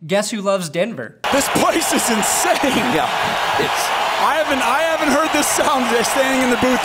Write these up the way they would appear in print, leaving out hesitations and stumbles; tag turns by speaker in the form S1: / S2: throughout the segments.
S1: Guess who loves Denver?
S2: This place is insane.
S3: Yeah,
S2: I haven't heard this sound standing in the booth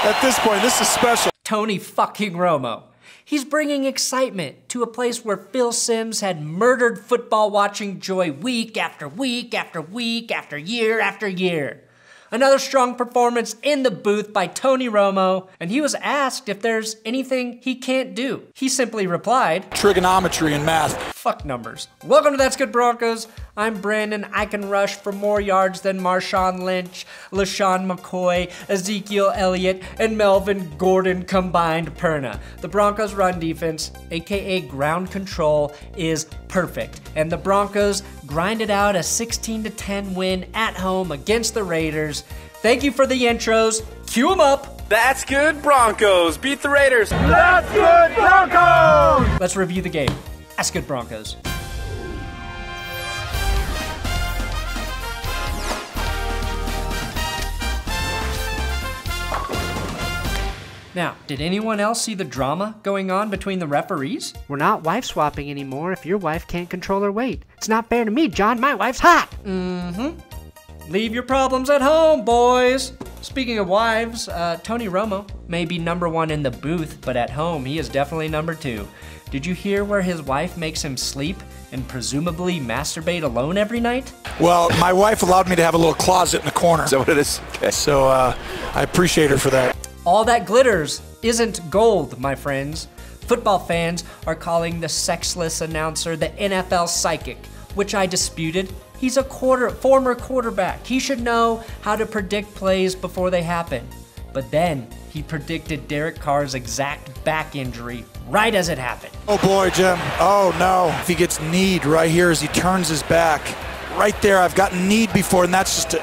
S2: at this point. This is special.
S1: Tony fucking Romo. He's bringing excitement to a place where Phil Simms had murdered football watching joy week after week after week after year after year. Another strong performance in the booth by Tony Romo, and he was asked if there's anything he can't do. He simply replied,
S2: Trigonometry and math.
S1: Fuck numbers. Welcome to That's Good Broncos. I'm Brandon. I can rush for more yards than Marshawn Lynch, LaShawn McCoy, Ezekiel Elliott, and Melvin Gordon combined Perna. The Broncos' run defense, aka ground control, is perfect. And the Broncos grinded out a 16-10 win at home against the Raiders. Thank you for the intros. Cue them up.
S3: That's good, Broncos. Beat the Raiders.
S2: That's good, Broncos!
S1: Let's review the game. That's Good Broncos. Now, did anyone else see the drama going on between the referees?
S4: We're not wife swapping anymore if your wife can't control her weight. It's not fair to me, John. My wife's hot.
S1: Leave your problems at home, boys. Speaking of wives, Tony Romo may be #1 in the booth, but at home, he is definitely #2. Did you hear where his wife makes him sleep and presumably masturbate alone every night?
S2: Well, my wife allowed me to have a little closet in the corner.
S3: Is that what it is? Okay.
S2: So I appreciate her for that.
S1: All that glitters isn't gold, my friends. Football fans are calling the sexless announcer the NFL psychic, which I disputed. He's a former quarterback. He should know how to predict plays before they happen. But then he predicted Derek Carr's exact back injury right as it happened.
S2: Oh boy, Jim. Oh no. If he gets kneed right here as he turns his back. Right there, I've gotten kneed before, and that's just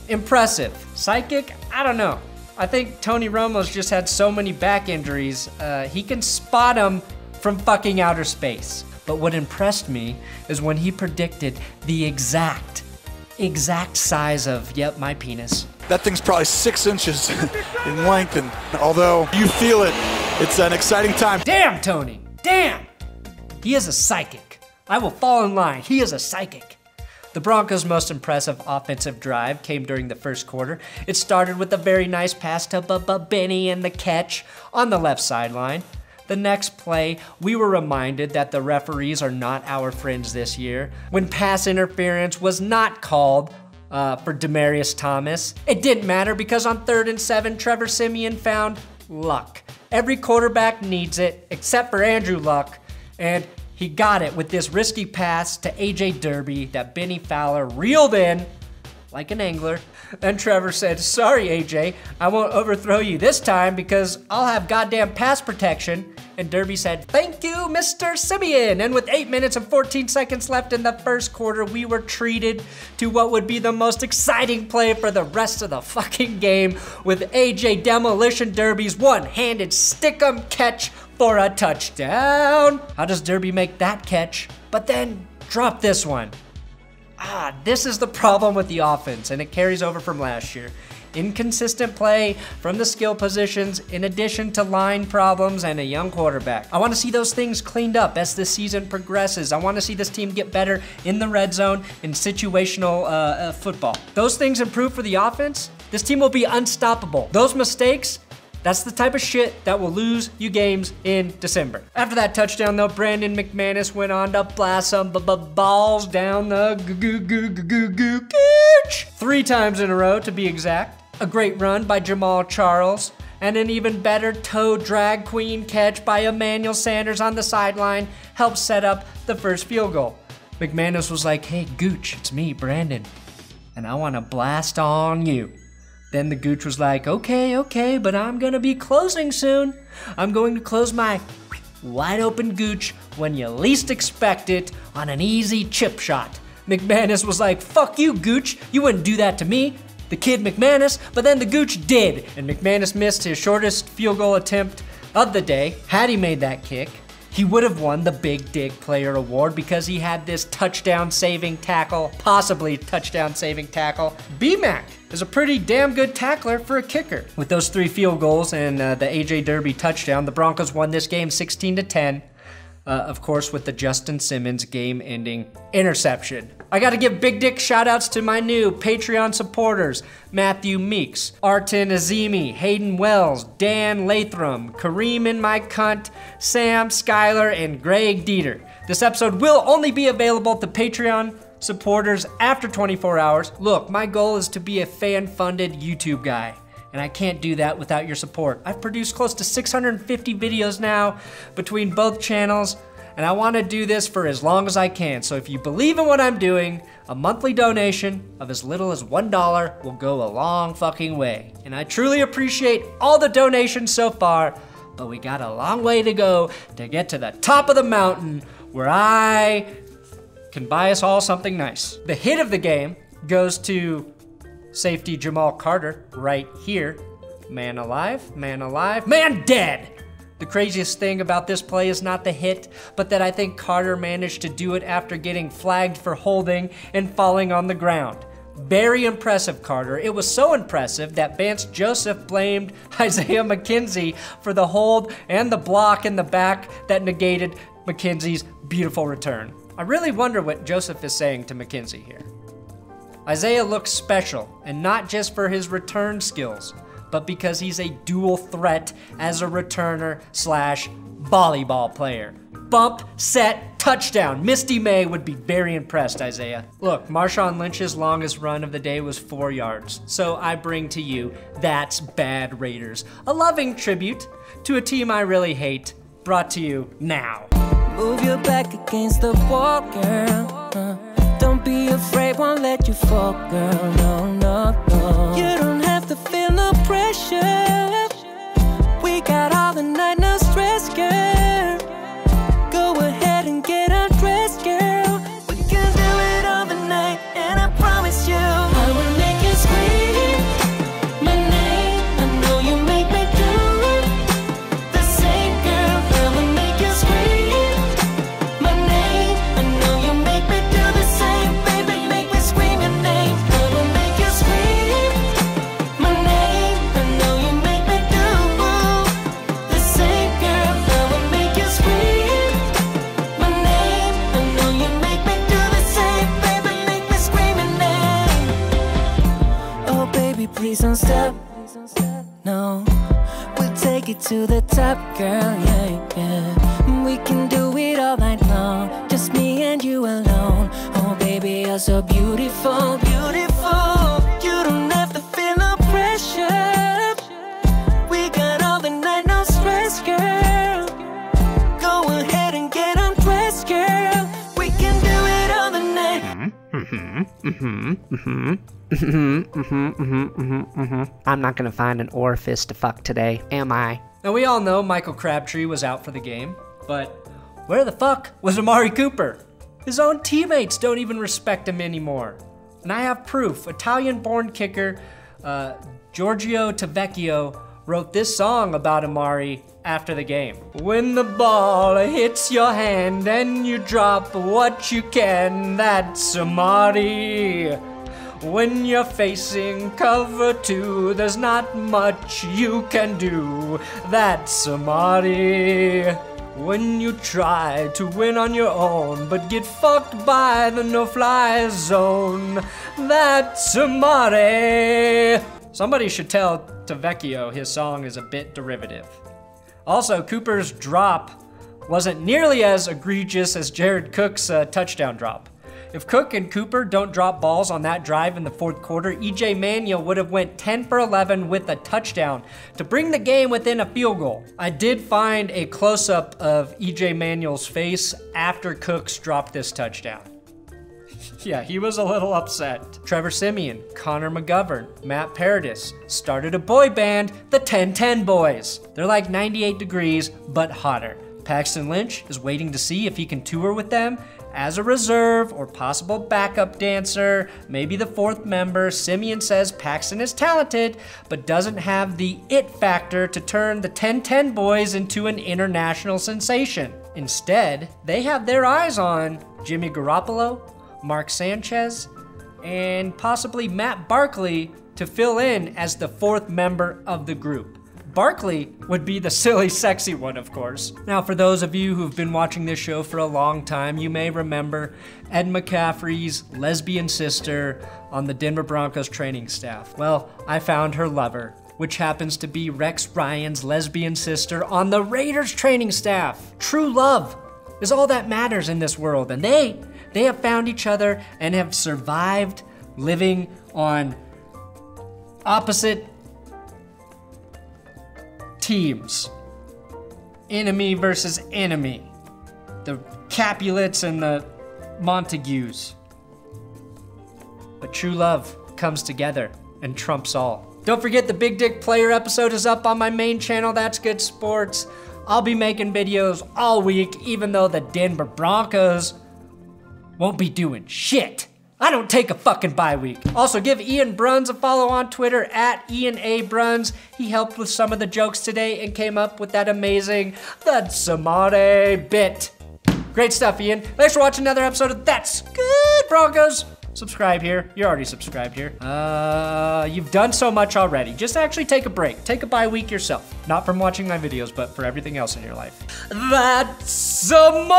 S1: Impressive. Psychic? I don't know. I think Tony Romo's just had so many back injuries, he can spot them from fucking outer space. But what impressed me is when he predicted the exact size of, yep, my penis.
S2: That thing's probably 6 inches in length, and although you feel it, it's an exciting time.
S1: Damn, Tony, damn! He is a psychic. I will fall in line, he is a psychic. The Broncos' most impressive offensive drive came during the first quarter. It started with a very nice pass to Benny and the catch on the left sideline. The next play, we were reminded that the referees are not our friends this year. When pass interference was not called for Demaryius Thomas, it didn't matter because on 3rd and 7, Trevor Siemian found luck. Every quarterback needs it, except for Andrew Luck, and he got it with this risky pass to AJ Derby that Benny Fowler reeled in like an angler. Then Trevor said, sorry AJ, I won't overthrow you this time because I'll have goddamn pass protection. And Derby said, thank you, Mr. Simeon. And with 8 minutes and 14 seconds left in the first quarter, we were treated to what would be the most exciting play for the rest of the fucking game with AJ Demolition Derby's one-handed stick-em catch for a touchdown. How does Derby make that catch, but then drop this one? This is the problem with the offense, and it carries over from last year. Inconsistent play from the skill positions in addition to line problems and a young quarterback. I want to see those things cleaned up as the season progresses. I want to see this team get better in the red zone in situational football. Those things improve for the offense, this team will be unstoppable. Those mistakes, that's the type of shit that will lose you games in December. After that touchdown though, Brandon McManus went on to blast some balls down the gooch 3 times in a row to be exact. A great run by Jamaal Charles, and an even better toe drag queen catch by Emmanuel Sanders on the sideline helped set up the first field goal. McManus was like, hey Gooch, it's me, Brandon, and I want to blast on you. Then the Gooch was like, okay, but I'm gonna be closing soon. I'm going to close my wide open Gooch when you least expect it on an easy chip shot. McManus was like, fuck you, Gooch, you wouldn't do that to me, the kid McManus, but then the Gooch did, and McManus missed his shortest field goal attempt of the day. Had he made that kick, he would have won the Big Dig Player Award because he had this touchdown-saving tackle, possibly touchdown-saving tackle. B-Mac is a pretty damn good tackler for a kicker. With those 3 field goals and the AJ Derby touchdown, the Broncos won this game 16-10. of course, with the Justin Simmons game-ending interception. I gotta give big dick shout-outs to my new Patreon supporters, Matthew Meeks, Artin Azimi, Hayden Wells, Dan Latham, Kareem in my cunt, Sam, Skylar, and Greg Dieter. This episode will only be available to Patreon supporters after 24 hours. Look, my goal is to be a fan-funded YouTube guy, and I can't do that without your support. I've produced close to 650 videos now between both channels, and I want to do this for as long as I can. So if you believe in what I'm doing, a monthly donation of as little as $1 will go a long fucking way. And I truly appreciate all the donations so far, but we got a long way to go to get to the top of the mountain where I can buy us all something nice. The hit of the game goes to safety Jamaal Carter right here. Man alive, man dead! The craziest thing about this play is not the hit, but that I think Carter managed to do it after getting flagged for holding and falling on the ground. Very impressive, Carter. It was so impressive that Vance Joseph blamed Isaiah McKenzie for the hold and the block in the back that negated McKenzie's beautiful return. I really wonder what Joseph is saying to McKenzie here. Isaiah looks special, and not just for his return skills, but because he's a dual threat as a returner slash volleyball player. Bump, set, touchdown. Misty May would be very impressed, Isaiah. Look, Marshawn Lynch's longest run of the day was 4 yards, so I bring to you That's Bad Raiders, a loving tribute to a team I really hate, brought to you now.
S5: Move your back against the wall, girl. Don't be afraid, won't let you fall, girl. No, no, no. You don't have to feel no pressure. We got all the night, no stress, girl. Go ahead and get undressed, girl. We can do it all the night, and I promise you I will make you scream my name. I know you make me do the same, girl. I will make you scream my name. I know you make me do the same, baby. Make me scream your name. I will make you scream my name. I know you make me do the same, girl. I will make you scream my name. I know you make me do the same, baby. Make me scream your name. Oh, baby, please don't stop. No, we'll take it to the top, girl. Yeah, yeah. We can do it all night long, just me and you alone. Oh, baby, you're so beautiful, beautiful. You don't have to feel no pressure. We got all the night, no stress, girl. Go ahead and get undressed, girl. We can do it all the night.
S4: I'm not gonna find an orifice to fuck today, am I?
S1: Now we all know Michael Crabtree was out for the game, but where the fuck was Amari Cooper? His own teammates don't even respect him anymore. And I have proof. Italian-born kicker Giorgio Tavecchio wrote this song about Amari after the game. When the ball hits your hand and you drop what you can, that's Amari. When you're facing cover two, there's not much you can do, that's Amari. When you try to win on your own, but get fucked by the no-fly zone, that's Amari. Somebody should tell Tavecchio his song is a bit derivative. Also, Cooper's drop wasn't nearly as egregious as Jared Cook's touchdown drop. If Cook and Cooper don't drop balls on that drive in the fourth quarter, EJ Manuel would have went 10 for 11 with a touchdown to bring the game within a field goal. I did find a close-up of EJ Manuel's face after Cooks dropped this touchdown. Yeah, he was a little upset. Trevor Siemian, Connor McGovern, Matt Paradis started a boy band, the 1010 Boys. They're like 98 degrees, but hotter. Paxton Lynch is waiting to see if he can tour with them as a reserve or possible backup dancer, maybe the fourth member. Siemian says Paxton is talented, but doesn't have the it factor to turn the 1010 Boys into an international sensation. Instead, they have their eyes on Jimmy Garoppolo, Mark Sanchez, and possibly Matt Barkley to fill in as the fourth member of the group. Barkley would be the silly, sexy one, of course. Now, for those of you who've been watching this show for a long time, you may remember Ed McCaffrey's lesbian sister on the Denver Broncos training staff. Well, I found her lover, which happens to be Rex Ryan's lesbian sister on the Raiders training staff. True love is all that matters in this world, and they have found each other and have survived living on opposite teams. Enemy versus enemy. The Capulets and the Montagues. But true love comes together and trumps all. Don't forget the Big Dick Player episode is up on my main channel, That's Good Sports. I'll be making videos all week, even though the Denver Broncos won't be doing shit. I don't take a fucking bye week. Also, give Ian Bruns a follow on Twitter at Ian A. Bruns. He helped with some of the jokes today and came up with that amazing That's Samade bit. Great stuff, Ian. Thanks for watching another episode of That's Good Broncos. Subscribe here. You're already subscribed here. You've done so much already. Just actually take a break. Take a bye week yourself. Not from watching my videos, but for everything else in your life. That's some more.